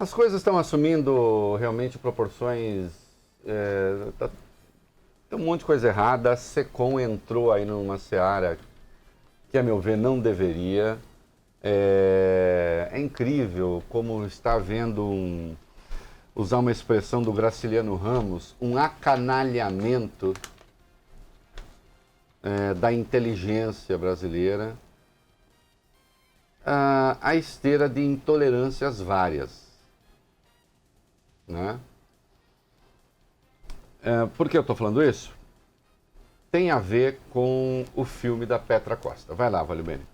As coisas estão assumindo realmente proporções. Tem um monte de coisa errada. A SECOM entrou aí numa seara que, a meu ver, não deveria. É incrível como está havendo usar uma expressão do Graciliano Ramos, um acanalhamento da inteligência brasileira à esteira de intolerâncias várias. Né? Por que eu estou falando isso? Tem a ver com o filme da Petra Costa. Vai lá, Valibene.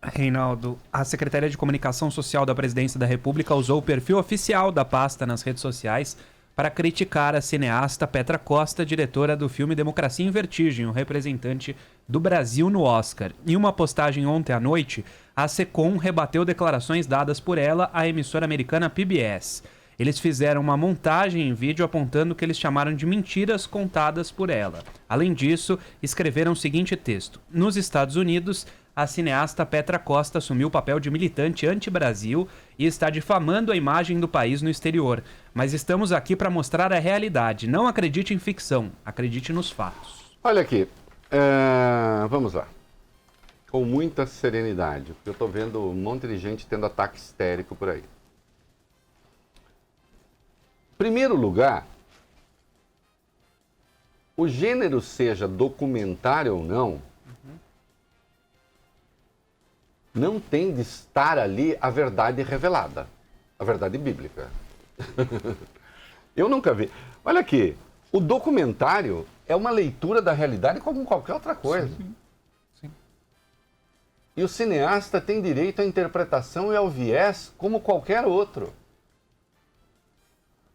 Reinaldo, a Secretaria de Comunicação Social da Presidência da República usou o perfil oficial da pasta nas redes sociais para criticar a cineasta Petra Costa, diretora do filme Democracia em Vertigem, o representante do Brasil no Oscar. Em uma postagem ontem à noite, a SECOM rebateu declarações dadas por ela à emissora americana PBS. Eles fizeram uma montagem em vídeo apontando o que eles chamaram de mentiras contadas por ela. Além disso, escreveram o seguinte texto: nos Estados Unidos, a cineasta Petra Costa assumiu o papel de militante anti-Brasil e está difamando a imagem do país no exterior. Mas estamos aqui para mostrar a realidade. Não acredite em ficção, acredite nos fatos. Olha aqui, vamos lá. Com muita serenidade, porque eu estou vendo um monte de gente tendo ataque histérico por aí. Primeiro lugar, o gênero seja documentário ou não, não tem de estar ali a verdade revelada, a verdade bíblica. Eu nunca vi. Olha aqui, o documentário é uma leitura da realidade como qualquer outra coisa. Sim. E o cineasta tem direito à interpretação e ao viés como qualquer outro.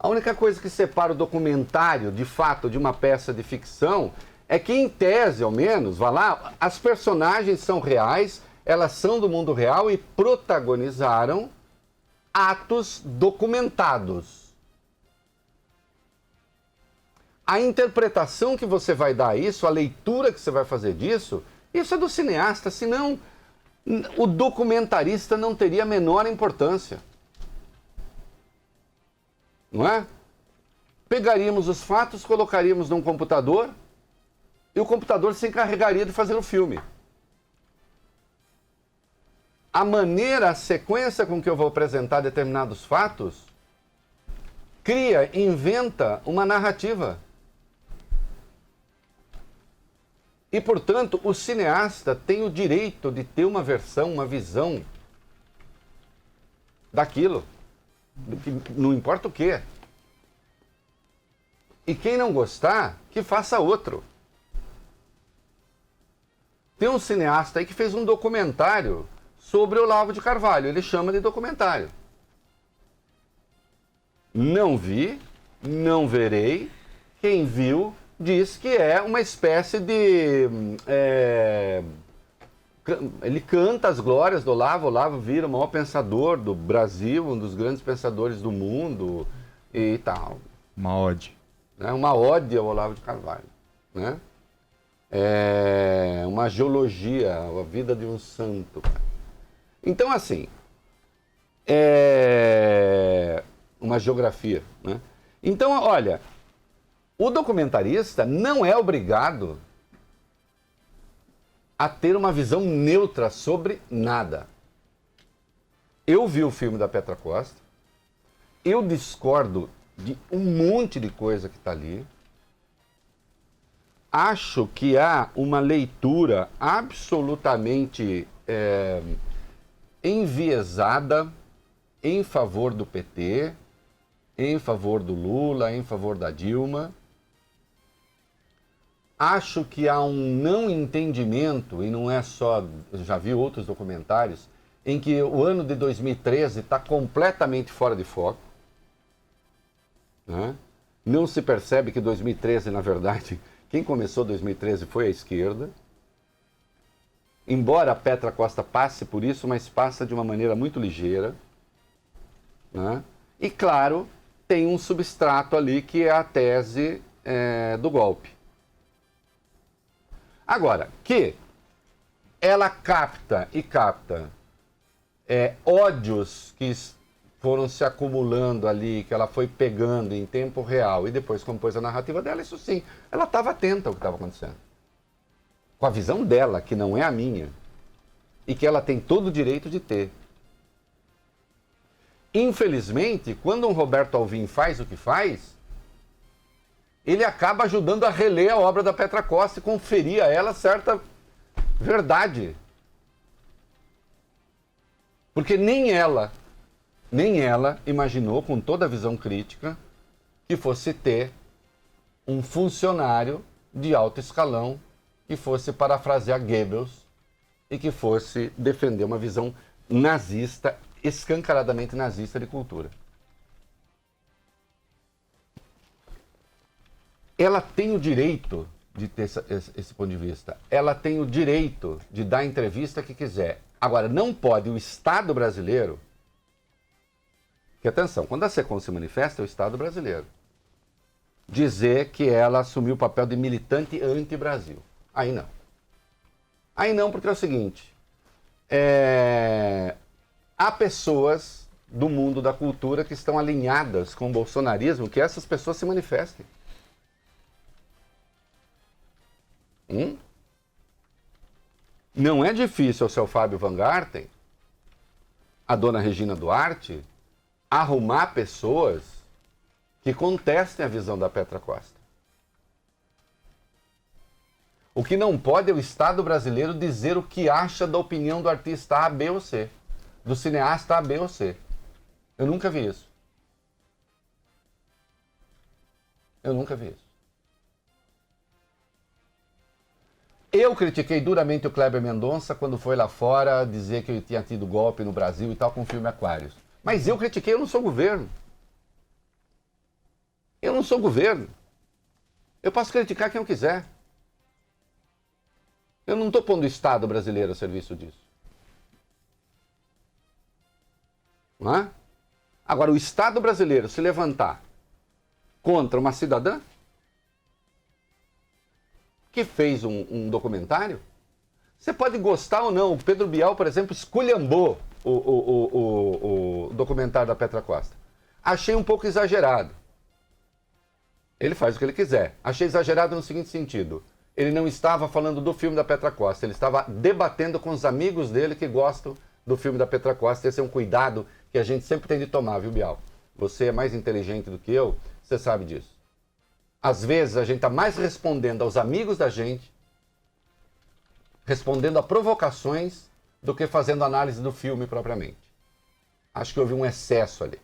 A única coisa que separa o documentário, de fato, de uma peça de ficção é que, em tese, ao menos, vá lá, as personagens são reais, elas são do mundo real e protagonizaram atos documentados. A interpretação que você vai dar a isso, a leitura que você vai fazer disso, isso é do cineasta, senão o documentarista não teria a menor importância. Não é? Pegaríamos os fatos, colocaríamos num computador e o computador se encarregaria de fazer o filme. A maneira, a sequência com que eu vou apresentar determinados fatos inventa uma narrativa. E, portanto, o cineasta tem o direito de ter uma versão, uma visão daquilo. Não importa o quê. E quem não gostar, que faça outro. Tem um cineasta aí que fez um documentário sobre Olavo de Carvalho. Ele chama de documentário. Não vi, não verei. Quem viu diz que é uma espécie de... Ele canta as glórias do Olavo. Olavo vira o maior pensador do Brasil, um dos grandes pensadores do mundo e tal. Uma ode. Uma ode ao Olavo de Carvalho. Né? Uma geologia, a vida de um santo. Então, assim, uma geografia. Né? Então, olha, o documentarista não é obrigado a ter uma visão neutra sobre nada. Eu vi o filme da Petra Costa, eu discordo de um monte de coisa que está ali, acho que há uma leitura absolutamente enviesada em favor do PT, em favor do Lula, em favor da Dilma. Acho que há um não entendimento, e não é só, eu já vi outros documentários, em que o ano de 2013 está completamente fora de foco. Né? Não se percebe que 2013, na verdade, quem começou 2013 foi a esquerda. Embora a Petra Costa passe por isso, mas passa de uma maneira muito ligeira. Né? E, claro, tem um substrato ali que é a tese do golpe. Agora, que ela capta ódios foram se acumulando ali, que ela foi pegando em tempo real e depois compôs a narrativa dela, isso sim, ela estava atenta ao que estava acontecendo. Com a visão dela, que não é a minha, e que ela tem todo o direito de ter. Infelizmente, quando um Roberto Alvim faz o que faz, ele acaba ajudando a reler a obra da Petra Costa e conferir a ela certa verdade. Porque nem ela imaginou, com toda a visão crítica, que fosse ter um funcionário de alto escalão que fosse parafrasear Goebbels e que fosse defender uma visão nazista, escancaradamente nazista de cultura. Ela tem o direito de ter esse ponto de vista. Ela tem o direito de dar a entrevista que quiser. Agora, não pode o Estado brasileiro... Que atenção, quando a SECOM se manifesta, é o Estado brasileiro. Dizer que ela assumiu o papel de militante anti-Brasil. Aí não. Aí não, porque é o seguinte... Há pessoas do mundo da cultura que estão alinhadas com o bolsonarismo, que essas pessoas se manifestem. Não é difícil ao seu Fábio Van Garten, a dona Regina Duarte, arrumar pessoas que contestem a visão da Petra Costa. O que não pode é o Estado brasileiro dizer o que acha da opinião do artista A, B ou C, do cineasta A, B ou C. Eu nunca vi isso. Eu nunca vi isso. Eu critiquei duramente o Kleber Mendonça quando foi lá fora dizer que ele tinha tido golpe no Brasil e tal com o filme Aquários. Mas eu critiquei, eu não sou governo. Eu não sou governo. Eu posso criticar quem eu quiser. Eu não estou pondo o Estado brasileiro a serviço disso. Não é? Agora, o Estado brasileiro se levantar contra uma cidadã que fez um documentário, você pode gostar ou não. O Pedro Bial, por exemplo, esculhambou o documentário da Petra Costa. Achei um pouco exagerado. Ele faz o que ele quiser. Achei exagerado no seguinte sentido. Ele não estava falando do filme da Petra Costa, ele estava debatendo com os amigos dele que gostam do filme da Petra Costa. Esse é um cuidado que a gente sempre tem de tomar, viu, Bial? Você é mais inteligente do que eu, você sabe disso. Às vezes a gente está mais respondendo aos amigos da gente, respondendo a provocações, do que fazendo análise do filme propriamente. Acho que houve um excesso ali.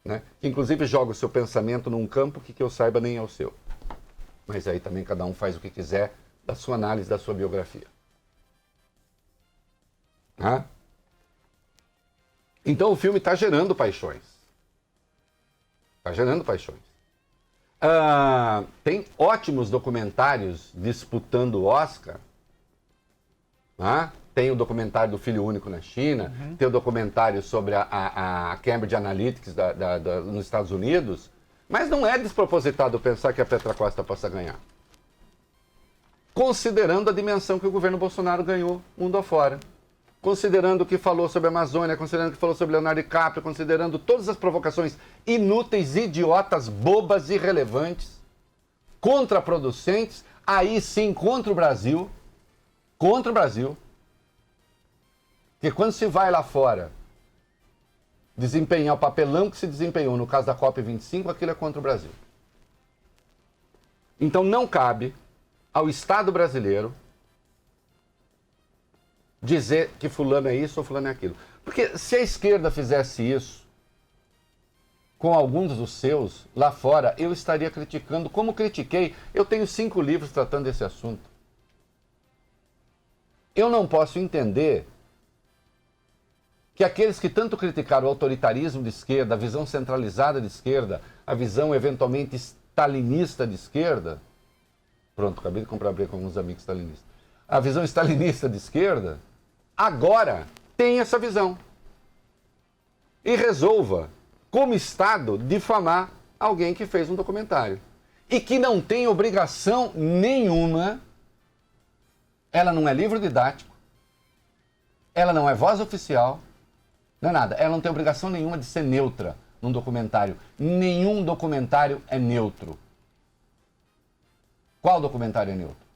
Né? Que inclusive joga o seu pensamento num campo que eu saiba nem é o seu. Mas aí também cada um faz o que quiser da sua análise, da sua biografia. Então o filme está gerando paixões. Está gerando paixões. Tem ótimos documentários disputando o Oscar. Tem o documentário do Filho Único na China, tem o documentário sobre a Cambridge Analytica nos Estados Unidos, mas não é despropositado pensar que a Petra Costa possa ganhar. Considerando a dimensão que o governo Bolsonaro ganhou mundo afora. Considerando o que falou sobre a Amazônia, considerando o que falou sobre Leonardo DiCaprio, considerando todas as provocações inúteis, idiotas, bobas, irrelevantes, contraproducentes, aí sim contra o Brasil. Contra o Brasil. Porque quando se vai lá fora desempenhar o papelão que se desempenhou no caso da COP25, aquilo é contra o Brasil. Então não cabe ao Estado brasileiro dizer que fulano é isso ou fulano é aquilo. Porque se a esquerda fizesse isso com alguns dos seus lá fora, eu estaria criticando, como critiquei. Eu tenho 5 livros tratando desse assunto. Eu não posso entender que aqueles que tanto criticaram o autoritarismo de esquerda, a visão centralizada de esquerda, a visão eventualmente stalinista de esquerda, pronto, acabei de comprar briga com alguns amigos stalinistas, a visão stalinista de esquerda, agora tem essa visão. E resolva, como Estado, difamar alguém que fez um documentário. E que não tem obrigação nenhuma, ela não é livro didático, ela não é voz oficial, Não é nada. Ela não tem obrigação nenhuma de ser neutra num documentário. Nenhum documentário é neutro. Qual documentário é neutro?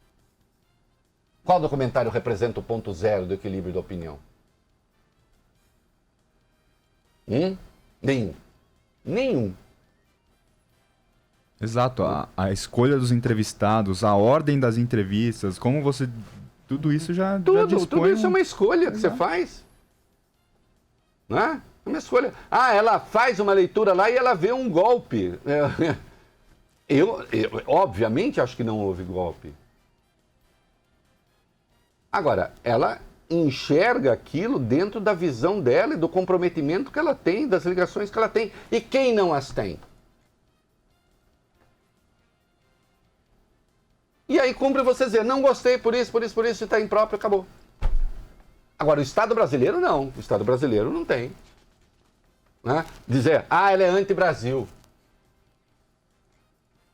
Qual documentário representa o ponto zero do equilíbrio da opinião? Nenhum. Nenhum. Exato, a escolha dos entrevistados, a ordem das entrevistas, como você... Tudo isso já dispõe... Tudo isso é uma escolha que você faz. Não é? É uma escolha. Ah, ela faz uma leitura lá e ela vê um golpe. Eu obviamente, acho que não houve golpe. Agora, ela enxerga aquilo dentro da visão dela e do comprometimento que ela tem, das ligações que ela tem. E quem não as tem? E aí cumpre você dizer, não gostei por isso, e está impróprio, acabou. Agora, o Estado brasileiro não. O Estado brasileiro não tem. Né? Dizer, ela é anti-Brasil.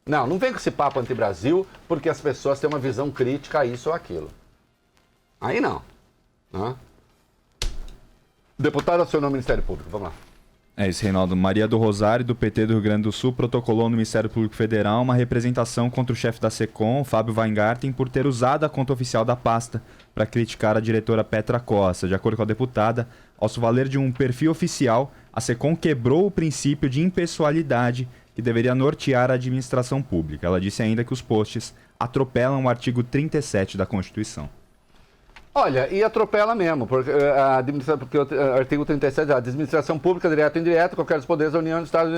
Não vem com esse papo anti-Brasil, porque as pessoas têm uma visão crítica a isso ou aquilo. Aí não. Deputado acionou o Ministério Público, vamos lá. É isso, Reinaldo. Maria do Rosário, do PT do Rio Grande do Sul, protocolou no Ministério Público Federal uma representação contra o chefe da SECOM, Fábio Weingarten, por ter usado a conta oficial da pasta para criticar a diretora Petra Costa. De acordo com a deputada, ao se valer de um perfil oficial, a SECOM quebrou o princípio de impessoalidade que deveria nortear a administração pública. Ela disse ainda que os posts atropelam o artigo 37 da Constituição. Olha, e atropela mesmo, porque o artigo 37, a administração pública, direta ou indireta, qualquer dos poderes da União, do Estado,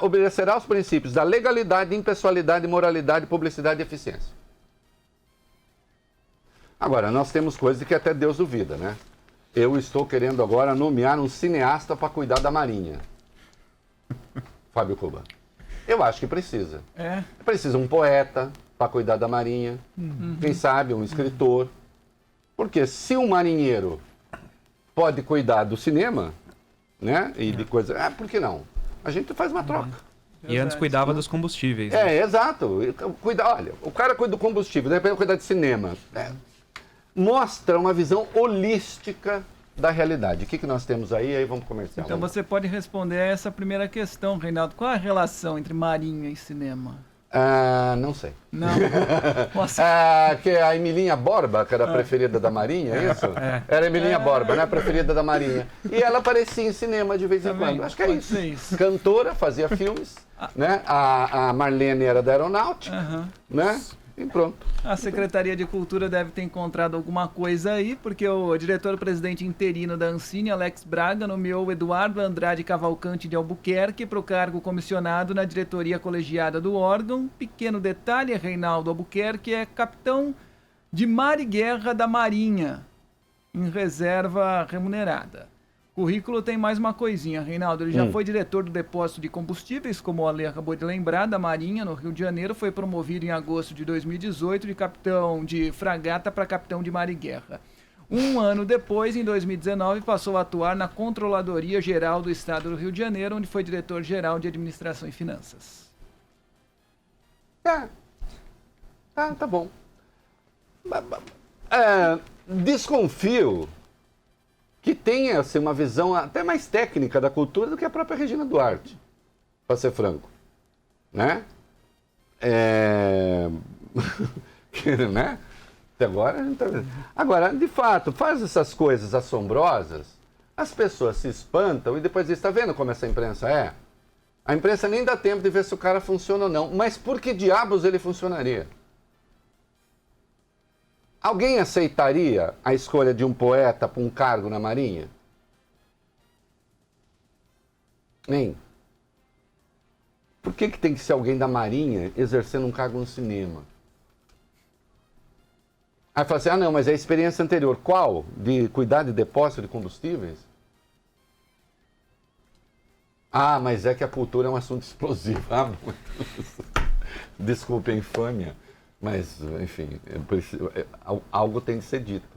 obedecerá aos princípios da legalidade, impessoalidade, moralidade, publicidade e eficiência. Agora, nós temos coisas que até Deus duvida, né? Eu estou querendo agora nomear um cineasta para cuidar da Marinha. Fábio Cuba. Eu acho que precisa. Precisa um poeta para cuidar da Marinha, quem sabe um escritor. Porque se um marinheiro pode cuidar do cinema, né, e de coisas... por que não? A gente faz uma troca. E antes cuidava dos combustíveis. Exato. Olha, o cara cuida do combustível, de repente cuida de cinema. Mostra uma visão holística da realidade. O que nós temos aí? Aí vamos comercial. Então você pode responder a essa primeira questão, Reinaldo. Qual a relação entre marinha e cinema? Não sei. Não. Que a Emilinha Borba, que era a preferida da Marinha, é isso? Era a Emilinha Borba, né? A preferida da Marinha. E ela aparecia em cinema de vez em quando. Acho que é isso. Cantora, fazia filmes, né? A Marlene era da Aeronáutica, né? E pronto. A Secretaria de Cultura deve ter encontrado alguma coisa aí, porque o diretor-presidente interino da Ancine, Alex Braga, nomeou Eduardo Andrade Cavalcante de Albuquerque para o cargo comissionado na diretoria colegiada do órgão. Pequeno detalhe, Reinaldo Albuquerque é capitão de mar e guerra da Marinha, em reserva remunerada. O currículo tem mais uma coisinha, Reinaldo. Ele já foi diretor do depósito de combustíveis, como o Ale acabou de lembrar, da Marinha, no Rio de Janeiro. Foi promovido em agosto de 2018 de capitão de fragata para capitão de mar e guerra. Um ano depois, em 2019, passou a atuar na Controladoria Geral do Estado do Rio de Janeiro, onde foi diretor-geral de Administração e Finanças. Tá bom. Desconfio que tenha assim, uma visão até mais técnica da cultura do que a própria Regina Duarte, para ser franco. Né? Né? Até agora, a gente tá vendo. Agora, de fato, faz essas coisas assombrosas, as pessoas se espantam e depois dizem, está vendo como essa imprensa é? A imprensa nem dá tempo de ver se o cara funciona ou não. Mas por que diabos ele funcionaria? Alguém aceitaria a escolha de um poeta para um cargo na Marinha? Nem. Por que tem que ser alguém da Marinha exercendo um cargo no cinema? Aí fala assim, não, mas é a experiência anterior. Qual? De cuidar de depósito de combustíveis? Mas é que a cultura é um assunto explosivo. Desculpe a infâmia. Mas, enfim, algo tem de ser dito.